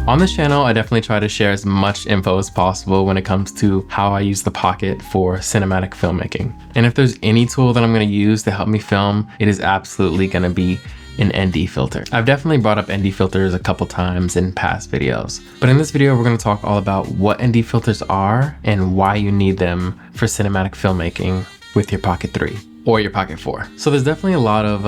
On this channel, I definitely try to share as much info as possible when it comes to how I use the Pocket for cinematic filmmaking. And if there's any tool that I'm going to use to help me film, it is absolutely going to be an ND filter. I've definitely brought up ND filters a couple times in past videos, but in this video, we're going to talk all about what ND filters are and why you need them for cinematic filmmaking with your Pocket 3. Or your Pocket 4. So there's definitely a lot of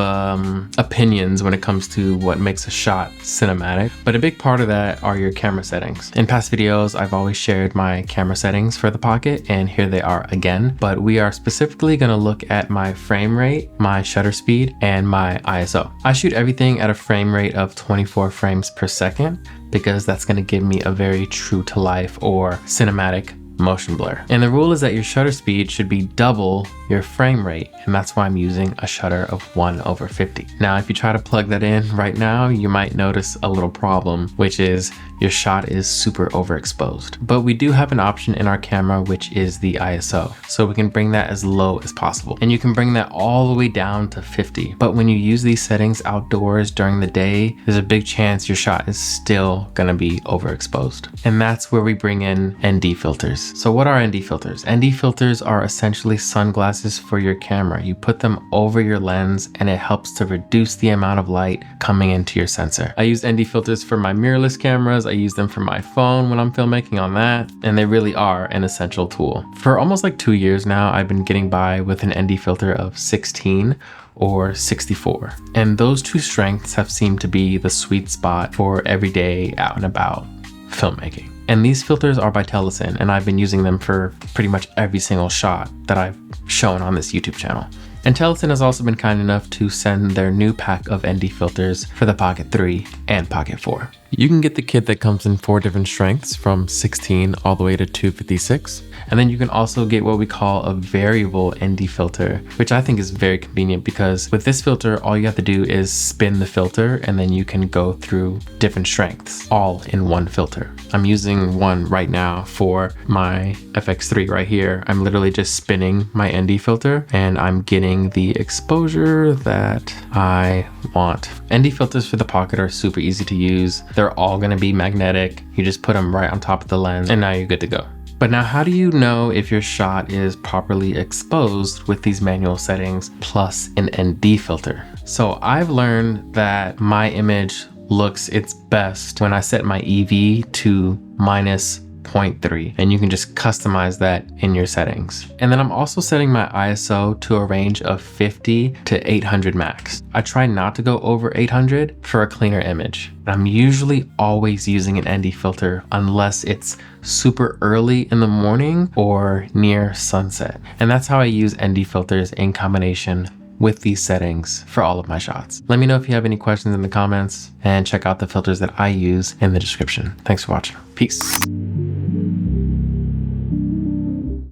opinions when it comes to what makes a shot cinematic, but a big part of that are your camera settings. In past videos, I've always shared my camera settings for the Pocket, and here they are again, but we are specifically gonna look at my frame rate, my shutter speed, and my ISO. I shoot everything at a frame rate of 24 frames per second because that's gonna give me a very true to life or cinematic motion blur. And the rule is that your shutter speed should be double your frame rate, and that's why I'm using a shutter of 1/50. Now, if you try to plug that in right now, you might notice a little problem, which is your shot is super overexposed. But we do have an option in our camera, which is the ISO. So we can bring that as low as possible. And you can bring that all the way down to 50. But when you use these settings outdoors during the day, there's a big chance your shot is still gonna be overexposed. And that's where we bring in ND filters. So what are ND filters? ND filters are essentially sunglasses for your camera. You put them over your lens and it helps to reduce the amount of light coming into your sensor. I use ND filters for my mirrorless cameras. I use them for my phone when I'm filmmaking on that, and they really are an essential tool. For almost like 2 years now, I've been getting by with an ND filter of 16 or 64. And those two strengths have seemed to be the sweet spot for everyday out and about filmmaking. And these filters are by Chollette, and I've been using them for pretty much every single shot that I've shown on this YouTube channel. And Chollette has also been kind enough to send their new pack of ND filters for the Pocket 3 and Pocket 4. You can get the kit that comes in 4 different strengths from 16 all the way to 256. And then you can also get what we call a variable ND filter, which I think is very convenient because with this filter, all you have to do is spin the filter and then you can go through different strengths all in one filter. I'm using one right now for my FX3 right here. I'm literally just spinning my ND filter and I'm getting the exposure that I want. ND filters for the Pocket are super easy to use. They're all gonna be magnetic. You just put them right on top of the lens and now you're good to go. But now, how do you know if your shot is properly exposed with these manual settings plus an ND filter? So I've learned that my image looks its best when I set my EV to -0.3, and you can just customize that in your settings. And then I'm also setting my ISO to a range of 50 to 800 max. I try not to go over 800 for a cleaner image. I'm usually always using an ND filter unless it's super early in the morning or near sunset. And that's how I use ND filters in combination with these settings for all of my shots. Let me know if you have any questions in the comments, and check out the filters that I use in the description. Thanks for watching. Peace.